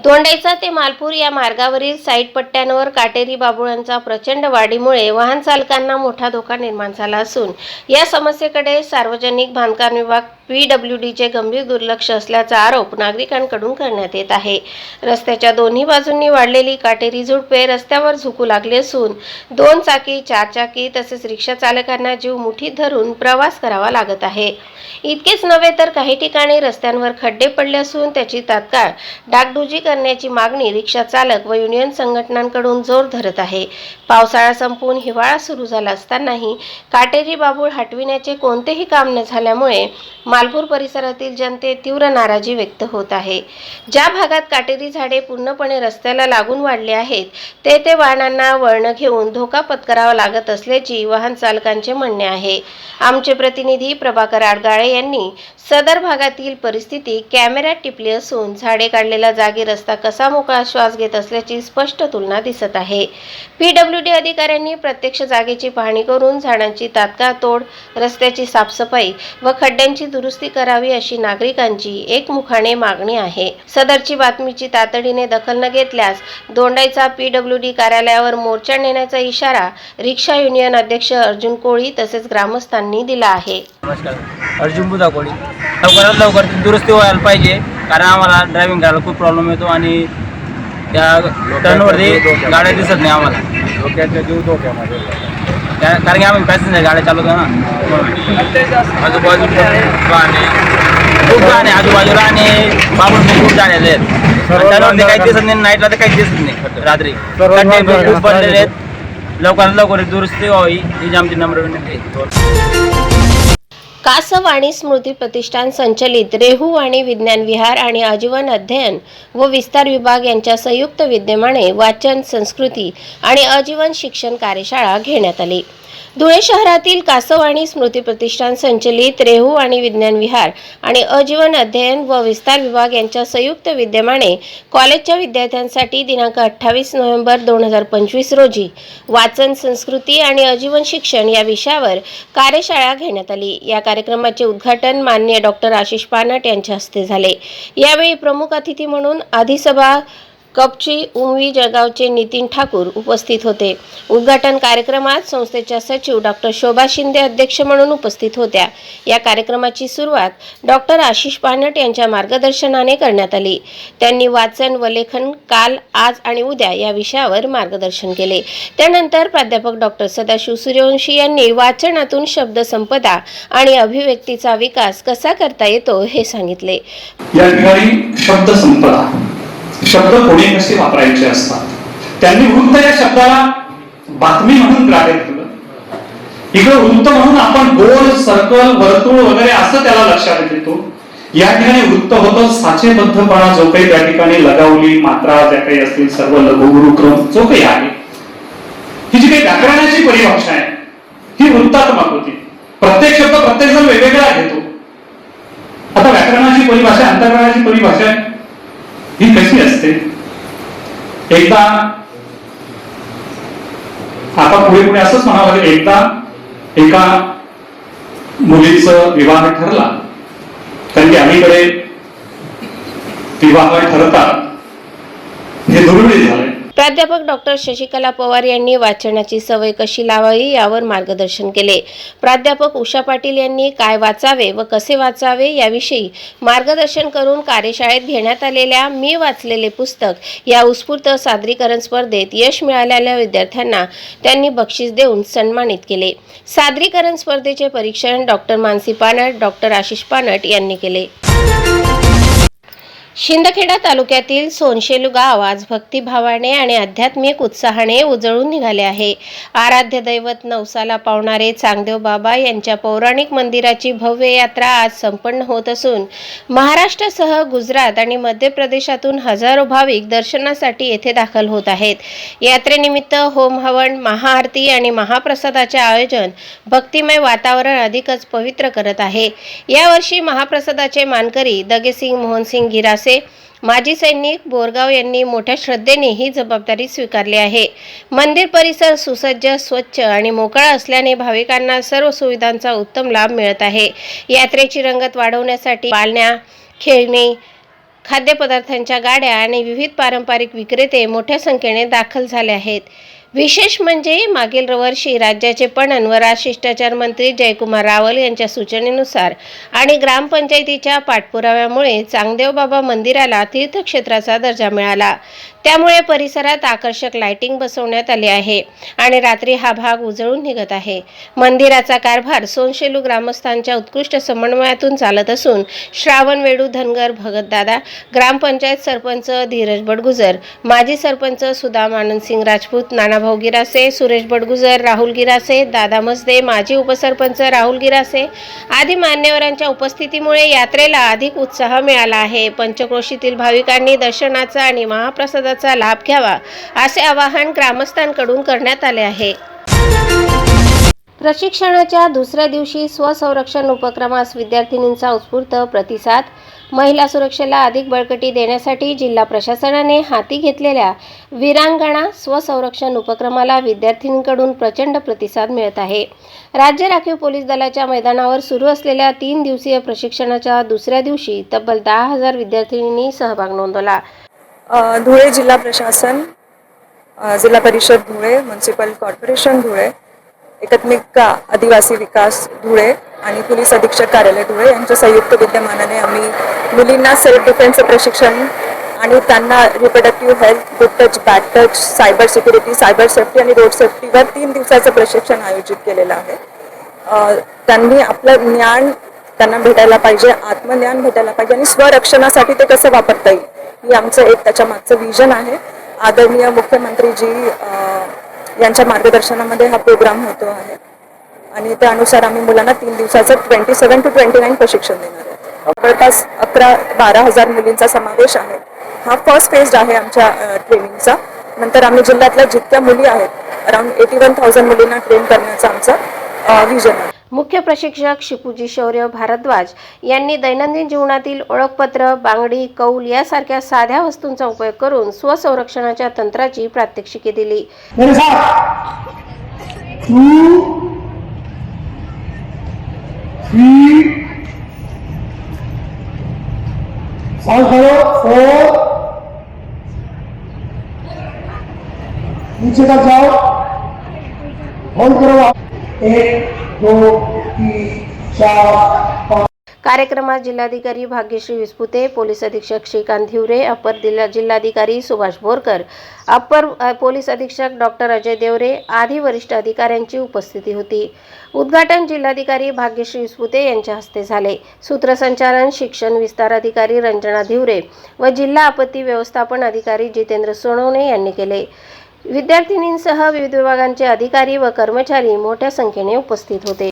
दोंडाईचा ते मालपूर या मार्गावरील साईड पट्ट्यांवर काटेरी बाबुळांचा प्रचंड वाढीमुळे वाहन चालकांना मोठा धोका निर्माण झाला असून या समस्येकडे सार्वजनिक बांधकाम विभाग PWDचे गंभीर दुर्लक्ष असल्याचा आरोप नागरिकांकडून करण्यात येत आहे। रस्त्याच्या दोन्ही बाजूंनी वाढलेली काटेरी झुडपे रस्त्यावर झुकू लागली असून 2 चाकी 4 चाकी तसेच रिक्षा चालकांना जीव मुठीत धरून प्रवास करावा लागत आहे। इतकेच नव्हे तर काही ठिकाणी रस्त्यांवर खड्डे पडले असून त्याची तात्काळ डागडुजी करण्याची मागणी रिक्षा चालक व युनियन संघटनांकडून जोर धरत आहे। पावसाळा संपून हिवाळा सुरू झाला असतानाही काटेरी बाबूळ हटविण्याचे कोणतेही काम न झाल्यामुळे मालपूर परिसरातील जनतेत तीव्र नाराजी व्यक्त होत आहे। ज्या भागात काटेरी झाडे पूर्णपणे रस्त्याला लागून वाढले आहेत तेथे वाहनांना वळण घेऊन धोका पत्करावा लागत असल्याची वाहन चालकांचे म्हणणे आहे। आमचे प्रतिनिधी प्रभाकर आडगाळे यांनी सदर भागातील परिस्थिती कॅमेऱ्यात टिपली असून झाडे काढलेल्या जागी रस्ता कसा मोकळा श्वास घेत असल्याची स्पष्ट तुलना दिसत आहे। PWD अधिकाऱ्यांनी प्रत्यक्ष जागेची पाहणी करून झाडांची तात्काळ तोड, रस्त्याची साफसफाई व खड्ड्यांची दुरुस्ती करावी अशी नागरिकांची एकमुखाने मागणी आहे। सदरची बातमीची तातडीने दखल न घेतल्यास दोंडाईचा PWD कार्यालयावर मोर्चा नेण्याचा इशारा रिक्षा युनियन अध्यक्ष अर्जुन कोळी तसेच ग्रामस्थांनी दिला आहे। नमस्कार, अर्जुन बुधा कोळी। लवकरात लवकर दुरुस्ती व्हायला पाहिजे, कारण आम्हाला ड्रायव्हिंग करायला खूप प्रॉब्लेम येतो आणि त्या टर्नवरती गाड्या दिसत नाही आम्हाला। डोक्याच्या जीव धोक्यामध्ये, कारण की आम्ही पॅसेंजर गाड्या चालवतो ना, आजूबाजूला आणि बाबूळ खूप झालेले आहेत। टर्नवरती काही दिसत नाही, नाईटला तर काही दिसत नाही, रात्री खड्डे खूप पडलेले आहेत। लवकरात लवकर दुरुस्ती व्हावी ही आमची नम्र विनंती आहे। कासवाणी स्मृती प्रतिष्ठान संचलित रेहुवाणी विज्ञान विहार आणि आजीवन अध्ययन व विस्तार विभाग यांच्या संयुक्त विद्यमाने वाचन, संस्कृती आणि आजीवन शिक्षण कार्यशाळा घेण्यात आली। धुळे शहरातील कासवाणी स्मृती प्रतिष्ठान संचलित रेहुवाणी विज्ञान विहार आणि आजीवन अध्ययन व विस्तार विभाग यांच्या संयुक्त विद्यमाने कॉलेजच्या विद्यार्थ्यांसाठी दिनांक 28 नोव्हेंबर 2025 रोजी वाचन, संस्कृती आणि आजीवन शिक्षण या विषयावर कार्यशाळा घेण्यात आली। या कार्यक्रमाचे उद्घाटन माननीय डॉक्टर आशिष पानट यांच्या हस्ते झाले। यावेळी प्रमुख अतिथी म्हणून अधिसभा कपची उमवी जळगावचे नितीन ठाकूर उपस्थित होते। उद्घाटन कार्यक्रमात संस्थेच्या सचिव डॉक्टर शोभा शिंदे अध्यक्ष म्हणून उपस्थित होत्या। या कार्यक्रमाची सुरुवात डॉक्टर आशिष पानट यांच्या मार्गदर्शनाने करण्यात आली। त्यांनी वाचन व लेखन काल, आज आणि उद्या या विषयावर मार्गदर्शन केले। त्यानंतर प्राध्यापक डॉक्टर सदाशिव सूर्यवंशी यांनी वाचनातून शब्द संपदा आणि अभिव्यक्तीचा विकास कसा करता येतो हे सांगितले। या ठिकाणी शब्द संपदा, शब्द कोणी कसे वापरायचे असतात, त्यांनी वृत्त या शब्दाला बातमी म्हणून ग्राह्य धरलं। इकडे वृत्त म्हणून आपण गोल, सर्कल, वर्तुळ वगैरे असं त्याला लक्षात घेतो। या ठिकाणी वृत्त होतं साचेबद्धपणा, जो काही त्या ठिकाणी लगावली मात्रा ज्या काही असतील सर्व लघुगुरुक्रम जो काही आहे, ही जी काही व्याकरणाची परिभाषा आहे ही वृत्तात्मक होती। प्रत्येक शब्द प्रत्येक जण वेगवेगळा घेतो। आता व्याकरणाची परिभाषा, अंतर्ग्रहाची परिभाषा ही कशी असते? एकदा आता पुढे पुढे असंच म्हणावं लागेल, एकदा एका मुलीचा विवाह ठरला, कारण की अलीकडे विवाह ठरतात हे दुर्मिळ झाले। प्राध्यापक डॉक्टर शशिकला पवार यांनी वाचनाची सवय कशी लावावी यावर मार्गदर्शन केले। प्राध्यापक उषा पाटील यांनी काय वाचावे व कसे वाचावे याविषयी मार्गदर्शन करून कार्यशाळेत घेण्यात आलेल्या मी वाचलेले पुस्तक या उत्स्फूर्त सादरीकरण स्पर्धेत यश मिळालेल्या विद्यार्थ्यांना त्यांनी बक्षीस देऊन सन्मानित केले। सादरीकरण स्पर्धेचे परीक्षण डॉक्टर मानसी पानट, डॉक्टर आशिष पानट यांनी केले। शिंदखेडा तालुक्यातील सोनशेलू गाव आज भक्तिभावाने आणि आध्यात्मिक उत्साहाने उजळून निघाले आहे। आराध्य दैवत नवसाला पावणारे चांगदेव बाबा यांच्या पौराणिक मंदिराची भव्य यात्रा आज संपन्न होत असून महाराष्ट्रासह गुजरात आणि मध्य प्रदेशातून हजारो भाविक दर्शनासाठी येथे दाखल होत आहेत। यात्रेनिमित्त होम हवन, महाआरती आणि महाप्रसादाचे आयोजन भक्तिमय वातावरण अधिकच पवित्र करत आहे। यावर्षी महाप्रसादाचे मानकरी दगेसिंग मोहनसिंग गिरासे, माजी सैनिक बोरगाव यांनी मोठ्या श्रद्धेने ही जबाबदारी स्वीकारली आहे। मंदिर परिसर सुसज्ज, स्वच्छ आणि मोकळा असल्याने भाविकांना सर्व सुविधांचा उत्तम लाभ मिळत आहे। यात्रेची रंगत वाढवण्यासाठी पाळण्या, खेळणी, खाद्यपदार्थांच्या गाड्या आणि विविध पारंपरिक विक्रेते मोठ्या संख्येने दाखल झाले आहेत. विशेष म्हणजे मागील वर्षी राज्याचे पणन व राजशिष्टाचार मंत्री जयकुमार रावल यांच्या सूचनेनुसार आणि ग्रामपंचायतीच्या पाठपुराव्यामुळे चांगदेव बाबा मंदिराला तीर्थक्षेत्राचा दर्जा मिळाला. त्यामुळे परिसरात आकर्षक लाइटिंग बसवण्यात आली आहे आणि रात्री हा भाग उजळून निघत आहे. मंदिराचा कारभार सोनशेलू ग्रामस्थांच्या उत्कृष्ट समन्वयातून चालत असून श्रावण वेडू धनगर भगतदादा, ग्रामपंचायत सरपंच धीरज बडगुजर, माजी सरपंच सुदाम आनंदसिंग राजपूत, नानाभाऊ गिरासे, सुरेश बडगुजर, राहुल गिरासे, दादा मसदे, माजी उपसरपंच राहुल गिरासे आदी मान्यवरांच्या उपस्थितीमुळे यात्रेला अधिक उत्साह मिळाला आहे. पंचक्रोशीतील भाविकांनी दर्शनाचा आणि महाप्रसादाचा लाभ घ्यावा असे आवाहन ग्रामस्थांकडून करण्यात आले आहे. प्रशिक्षणाच्या दुसऱ्या दिवशी स्वसंरक्षण उपक्रमास विद्यार्थिनींचा उत्स्फूर्त प्रतिसाद. महिला सुरक्षेला अधिक बळकटी देण्यासाठी जिल्हा प्रशासनाने हाती घेतलेल्या वीरांगणा स्वसंरक्षण उपक्रमाला विद्यार्थिनींकडून प्रचंड प्रतिसाद मिळत आहे. राज्य राखीव पोलीस दलाच्या मैदानावर सुरू असलेल्या 3 दिवसीय प्रशिक्षणाच्या दुसऱ्या दिवशी तब्बल 10,000 विद्यार्थिनींनी सहभाग नोंदवला. धुळे जिल्हा प्रशासन, जिल्हा परिषद धुळे, म्युनिसिपल कॉर्पोरेशन धुळे, एकात्मिक आदिवासी विकास धुळे आणि पोलीस अधीक्षक कार्यालय धुळे यांच्या संयुक्त विद्यमानाने आम्ही मुलींना सेल्फ डिफेन्सचं प्रशिक्षण आणि त्यांना reproductive health, good touch, bad touch, cyber security, cyber safety आणि रोड सेफ्टीवर 3 दिवसाचं प्रशिक्षण आयोजित केलेलं आहे. त्यांनी आपलं ज्ञान त्यांना भेटायला पाहिजे, आत्मज्ञान भेटायला पाहिजे आणि स्वरक्षणासाठी ते कसं वापरता येईल ही आमचं एक त्याच्या मागचं विजन आहे. आदरणीय मुख्यमंत्रीजी यांच्या मार्गदर्शनामध्ये हा प्रोग्राम होतो आहे आणि त्यानुसार आम्ही मुलांना 3 दिवसाचं 27 to 29 प्रशिक्षण देणार आहे. जवळपास 11-12,000 मुलींचा समावेश आहे. हा फर्स्ट फेज आहे आमच्या ट्रेनिंगचा. नंतर आम्ही जिल्ह्यातल्या जितक्या मुली आहेत अराउंड 81,000 मुलींना ट्रेन करण्याचा आमचा विजन आहे. मुख्य प्रशिक्षक शिपूजी शौर्य भारद्वाज यांनी दैनंदिन जीवनातील ओळखपत्र, बांगडी, कौल यासारख्या साध्या वस्तूंचा उपयोग करून स्वसंरक्षणाच्या तंत्राची प्रात्यक्षिके दिली. नीचे तक जाओ, होल्ड करो, 1 2 3 4 5. कार्यक्रमात जिल्हाधिकारी भाग्यश्री विस्पुते, पोलीस अधीक्षक श्रीकांत धिवरे, अपर जिल्हाधिकारी सुभाष बोरकर, अपर पोलीस अधीक्षक डॉक्टर अजय देवरे आदी वरिष्ठ अधिकाऱ्यांची उपस्थिती होती. उद्घाटन जिल्हाधिकारी भाग्यश्री विस्पुते यांच्या हस्ते झाले. सूत्रसंचालन शिक्षण विस्तार अधिकारी रंजना धिवरे व जिल्हा आपत्ती व्यवस्थापन अधिकारी जितेंद्र सोनवणे यांनी केले. विद्यार्थिनींसह विविध विभागांचे अधिकारी व कर्मचारी मोठ्या संख्येने उपस्थित होते.